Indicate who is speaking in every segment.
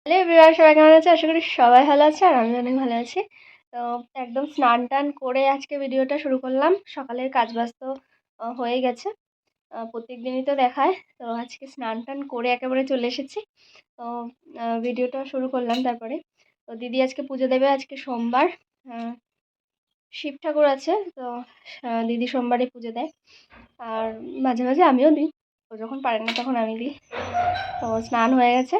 Speaker 1: Hello everyone, সবাই কেমন আছে? আশা করি সবাই ভালো আছে আর আমি অনেক ভালো আছি। তো একদম স্নান টান করে আজকে ভিডিওটা শুরু করলাম। সকালের কাজবাজ তো হয়ে গেছে, প্রত্যেক দিনই তো দেখায়। তো আজকে স্নান টান করে একেবারে চলে এসেছি। তো ভিডিওটা শুরু করলাম। তারপরে তো দিদি আজকে পুজো দেবে। আজকে সোমবার, শিব ঠাকুর আছে। তো দিদি সোমবারে পুজো দেয় আর মাঝে মাঝে আমিও দিই। ও যখন পারে না তখন আমি দিই। তো স্নান হয়ে গেছে,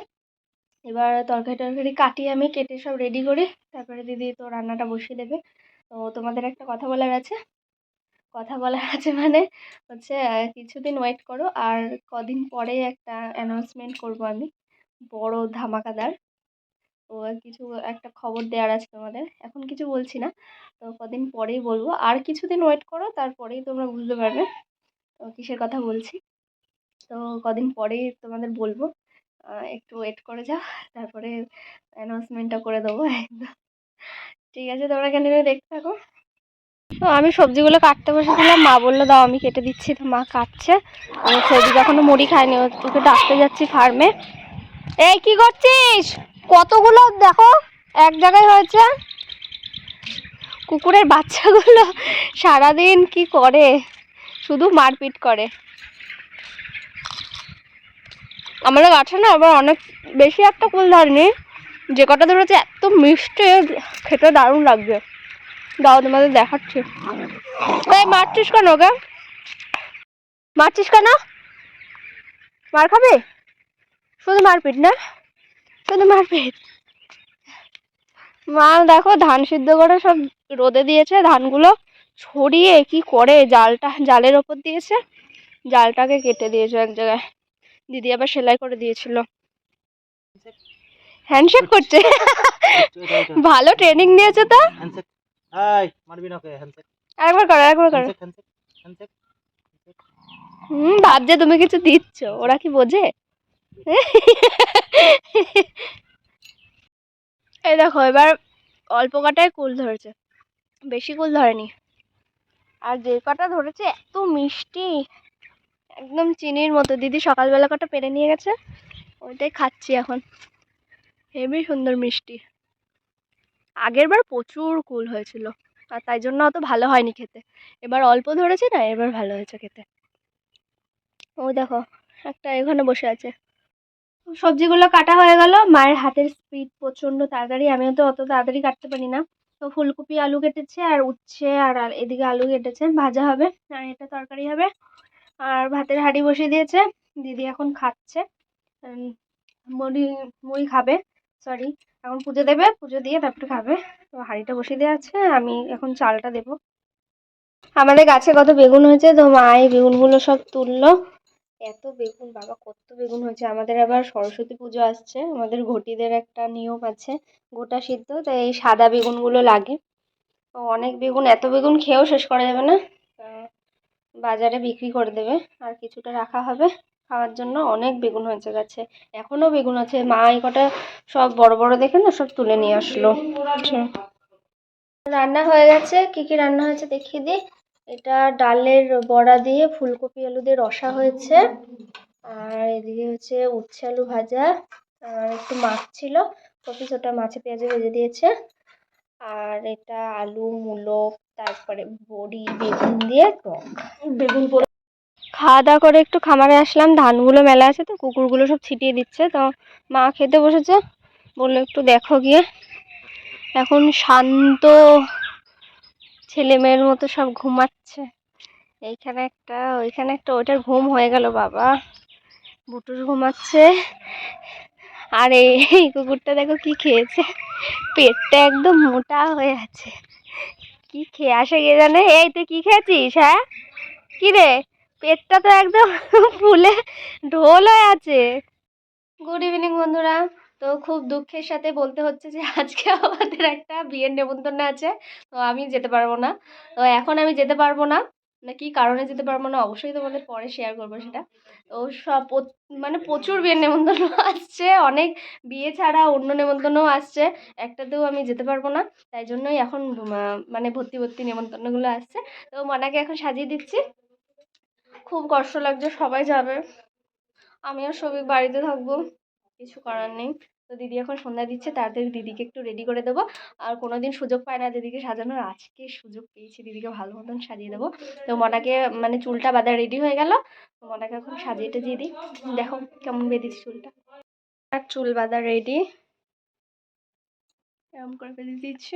Speaker 1: এবার তরকারি টরকারি কাটি, আমি কেটে সব রেডি করি। তারপরে দিদি তো রান্নাটা বসিয়ে দেবে। তো তোমাদের একটা কথা বলার আছে। মানে হচ্ছে কিছুদিন ওয়েট করো, আর কদিন পরে একটা অ্যানাউন্সমেন্ট করব আমি, বড় ধামাকাদার। তো কিছু একটা খবর দেওয়ার আছে তোমাদের, এখন কিছু বলছি না। তো কদিন পরেই বলবো, আর কিছুদিন ওয়েট করো, তারপরেই তোমরা বুঝতে পারবে তো কিসের কথা বলছি। তো কদিন পরেই তোমাদের বলবো, একটু ওয়েট করে যাও, তারপরে অ্যানাউন্সমেন্টটা করে দেবো একদম। ঠিক আছে, তোমরা কন্টিনিউ দেখতে থাকো। তো আমি সবজিগুলো কাটতে বসেছিলাম, মা বললো দাও আমি কেটে দিচ্ছি। তো মা কাটছে। সবজি এখনো মুড়ি খায়নি, ওকে ডাকতে যাচ্ছি ফার্মে। এই কি করছিস? কতগুলো দেখো এক জায়গায় হয়েছে। কুকুরের বাচ্চাগুলো সারাদিন কি করে, শুধু মারপিট করে। আমাদের গাছে না এবার অনেক বেশি একটা কুল ধরেনি, যে কটা ধরেছে এত মিষ্টি, খেতে দারুণ লাগছে। দাও তোমাদের দেখাচ্ছি। এই মারছিস কেন ওকে? মারছিস কেন? মার খাবে? শুধু মারপিট না, শুধু মারপিট। মা দেখো ধান সিদ্ধ করে সব রোদে দিয়েছে, ধানগুলো ছড়িয়ে কি করে জালের ওপর দিয়েছে, জালটাকে কেটে দিয়েছে এক জায়গায়। দিদি আবার সেলাই করে দিয়েছিল। হ্যান্ডশেক করছে। ভালো ট্রেনিং দিয়েছে তো। একবার করো, একবার করো। ভাবছে তুমি কিছু দিচ্ছ, ওরা কি বোঝে? এই দেখো এবার অল্প কাটায় কুল ধরেছে, বেশি কুল ধরেনি। আর যে কটা ধরেছে এত মিষ্টি, একদম চিনির মতো। দিদি সকালবেলা কটা পেরে নিয়ে গেছে, ওইটাই খাচ্ছি এখন। হেবি সুন্দর মিষ্টি। আগের বার প্রচুর কুল হয়েছিল, আর তাই জন্য অত ভালো হয়নি খেতে। এবার অল্প ধরেছে না, এবার ভালো হয়েছে খেতে। ও দেখো একটা এখানে বসে আছে। সবজিগুলো কাটা হয়ে গেল। মায়ের হাতের স্পিড প্রচন্ড তাড়াতাড়ি, আমিও তো অত তাড়াতাড়ি কাটতে পারি না। তো ফুলকপি আলু কেটেছে, আর উচ্ছে, আর এদিকে আলু কেটেছে, ভাজা হবে আর এটা তরকারি হবে। আর ভাতের হাঁড়ি বসিয়ে দিয়েছে, দিদি এখন খাচ্ছে। মুড়ি মুড়ি খাবে, সরি, এখন পুজো দেবে, পুজো দিয়ে তারপরে খাবে। তো হাঁড়িটা বসিয়ে দেওয়া আছে, আমি এখন চালটা দেবো। আমাদের গাছে কত বেগুন হয়েছে, তো মা এই বেগুনগুলো সব তুললো। এত বেগুন, বাবা কত বেগুন হয়েছে। আমাদের আবার সরস্বতী পুজো আসছে, আমাদের ঘটিদের একটা নিয়ম আছে গোটা সিদ্ধ, তাই এই সাদা বেগুনগুলো লাগে। তো অনেক বেগুন, এত বেগুন খেয়েও শেষ করা যাবে না। বাজারে বিক্রি করে দেবে, আর কিছুটা রাখা হবে খাওয়ার জন্য। অনেক বেগুন হয়েছে গাছে, এখনো বেগুন আছে। মা এই কটা সব বড় বড় দেখে না সব তুলে নিয়ে আসলো। রান্না হয়ে গেছে, কি কি রান্না হয়েছে দেখিয়ে দিই। এটা ডালের বড়া দিয়ে ফুলকপি আলু দিয়ে রসা হয়েছে, আর এদিকে হচ্ছে উচ্ছে আলু ভাজা, আর একটু মাছ ছিল কপিস, ওটা মাছে পেঁয়াজে ভেজে দিয়েছে। আর এটা আলু মূলো, তারপরে বড়ি বেগুন দিয়ে টক। বেগুন পোড়া। খাওয়া দাওয়া করে একটু খামারে আসলাম, ধানগুলো মেলা আছে তো কুকুরগুলো সব ছিটিয়ে দিচ্ছে। তো মা খেতে বসেছে, বললো একটু দেখো গিয়ে। এখন শান্ত ছেলে মেয়ের মতো সব ঘুমাচ্ছে। এইখানে একটা, ওইখানে একটা, ওইটার ঘুম হয়ে গেল বাবা। বুটুস ঘুমাচ্ছে। আর এই কুকুরটা দেখো কি খেয়েছে, পেটটা একদম মোটা হয়ে আছে। কি খেয়ে আসে কে জানে। এই তুই কি খেয়েছিস? হ্যাঁ কি রে, পেটটা তো একদম ফুলে ঢোল হয়ে আছে। গুড ইভিনিং বন্ধুরা। তো খুব দুঃখের সাথে বলতে হচ্ছে যে আজকে আমাদের একটা বিয়ের নেমন্তন্ন আছে, তো আমি যেতে পারবো না। তো এখন আমি যেতে পারবো না, কি কারণে যেতে পারবো না অবশ্যই তোমাদের পরে শেয়ার করবো সেটা। তো সব মানে প্রচুর বিয়ের নেমন্তন্ন আসছে, অনেক বিয়ে ছাড়া অন্য নেমন্তন্নও আসছে, একটাতেও আমি যেতে পারবো না। তাই জন্যই এখন মানে ভর্তি ভর্তি নেমন্তন্নগুলো আসছে। তো মনাকে এখন সাজিয়ে দিচ্ছি, খুব কষ্ট লাগছে। সবাই যাবে, আমিও সবই বাড়িতে থাকবো, কিছু করার নেই। তো দিদি এখন সন্ধ্যা দিচ্ছে, তাড়াতাড়ি দিদিকে একটু রেডি করে দেবো। আর কোনোদিন সুযোগ পায় না দিদিকে সাজানোর, আজকে সুযোগ পেয়েছি, দিদিকে ভালো মতন সাজিয়ে দেবো। তো মনাকে মানে চুলটা বাঁধা রেডি হয়ে গেল, তো মনাকে এখন সাজিয়ে টাজিয়ে দিই। দেখো কেমন বেঁধেছি চুলটা। আর চুল বাঁধা রেডি, এরকম করে বেঁধে দিচ্ছি।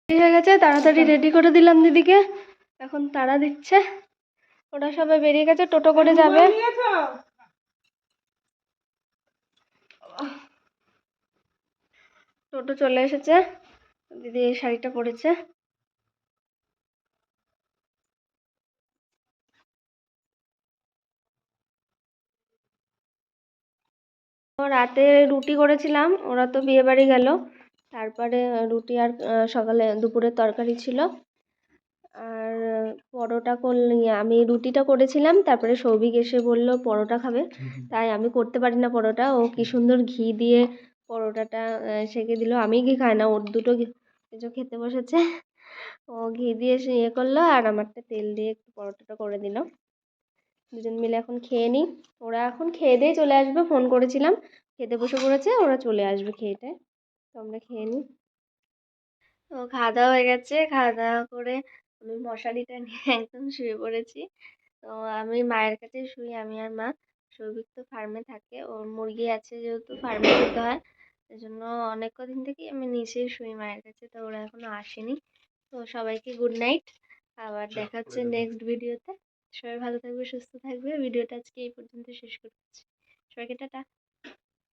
Speaker 1: হয়ে গেছে, তাড়াতাড়ি রেডি করে দিলাম দিদিকে, এখন তাড়া দিচ্ছে। ওরা সবাই বেরিয়ে গেছে, টোটো করে যাবে। টোটো চলে এসেছে, দিদি এই শাড়িটা পরেছে। রাতে রুটি করেছিলাম, ওরা তো বিয়ে বাড়ি গেল, তারপরে রুটি আর সকালে দুপুরের তরকারি ছিল। আর পরোটা করলে, আমি রুটিটা করেছিলাম, তারপরে সৌভিক এসে বলল পরোটা খাবে, তাই আমি করতে পারি না পরোটা, ও কি সুন্দর ঘি দিয়ে পরোটাটা সেঁকে দিল। আমি ঘি খাই না, ওর দুটো কিছু খেতে বসেছে, ও ঘি দিয়ে ইয়ে করলো, আর আমারটা তেল দিয়ে একটু পরোটাটা করে দিল। দুজন মিলে এখন খেয়ে নিই। ওরা এখন খেয়ে দিয়ে চলে আসবে, ফোন করেছিলাম, খেতে বসে পড়েছে, ওরা চলে আসবে খেয়েটে। তো আমরা খেয়ে নিই। তো খাওয়া দাওয়া হয়ে গেছে, খাওয়া দাওয়া করে আমি মশারিটা নিয়ে একদম শুয়ে পড়েছি। তো আমি মায়ের কাছে শুই, আমি আর মা। সৌভিক তো ফার্মে থাকে, ওর মুরগি আছে যেহেতু ফার্মে যেতে হয়, এই জন্য অনেক কদিন থেকেই আমি নিচেই শুই মায়ের কাছে। তো ওরা এখনো আসেনি। তো সবাইকে গুড নাইট, আবার দেখা হচ্ছে নেক্সট ভিডিওতে। সবাই ভালো থাকবে, সুস্থ থাকবে। ভিডিওটা আজকে এই পর্যন্ত শেষ করছি। সবাইকে টাটা।